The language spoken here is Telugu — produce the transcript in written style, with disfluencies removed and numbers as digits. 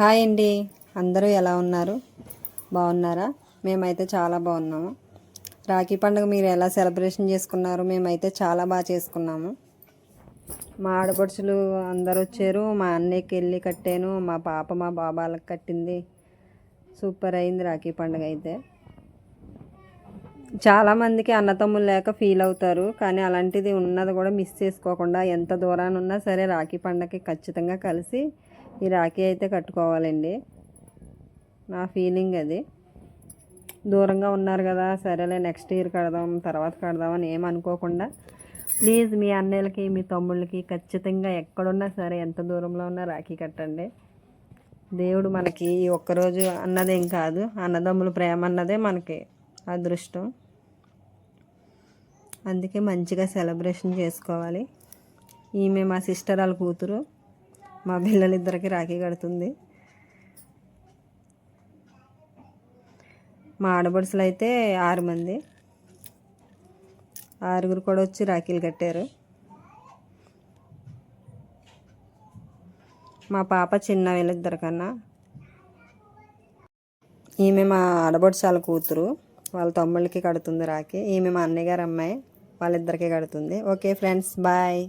హాయ్ అండి. అందరూ ఎలా ఉన్నారు? బాగున్నారా? మేమైతే చాలా బాగున్నాము. రాఖీ పండుగ మీరు ఎలా సెలబ్రేషన్ చేసుకున్నారు? మేమైతే చాలా బాగా చేసుకున్నాము. మా ఆడపడుచులు అందరూ వచ్చారు. మా అన్నయ్యకి వెళ్ళి కట్టాను. మా పాప మా బాబాలకు కట్టింది. సూపర్ అయింది రాఖీ పండుగ అయితే. చాలామందికి అన్నతమ్ములు లేక ఫీల్ అవుతారు, కానీ అలాంటిది ఉన్నది కూడా మిస్ చేసుకోకుండా ఎంత దూరాన్ని ఉన్నా సరే రాఖీ పండగకి ఖచ్చితంగా కలిసి ఈ రాఖీ అయితే కట్టుకోవాలండి. నా ఫీలింగ్ అది. దూరంగా ఉన్నారు కదా, సరేలే నెక్స్ట్ ఇయర్ కడదాం, తర్వాత కడదాం అని ఏమనుకోకుండా ప్లీజ్ మీ అన్నయ్యలకి మీ తమ్ముళ్ళకి ఖచ్చితంగా ఎక్కడున్నా సరే ఎంత దూరంలో ఉన్నా రాఖీ కట్టండి. దేవుడు మనకి ఒక్కరోజు అన్నదేం కాదు, అన్నదమ్ముల ప్రేమ అన్నదే మనకి అదృష్టం. అందుకే మంచిగా సెలబ్రేషన్ చేసుకోవాలి. ఈమె మా సిస్టర్ వాళ్ళ కూతురు. మా పిల్లలిద్దరికి రాఖీ కడుతుంది. మా ఆడబడుసులు అయితే 6 మంది, 6గురు కూడా వచ్చి రాఖీలు కట్టారు. మా పాప చిన్న వీళ్ళిద్దరికన్నా. ఈమె మా ఆడబడుచు వాళ్ళ కూతురు, వాళ్ళ తమ్ముళ్ళకి కడుతుంది రాఖీ. ఈమె మా అన్నయ్య గారు అమ్మాయి, వాళ్ళిద్దరికీ కడుతుంది. Okay friends, bye.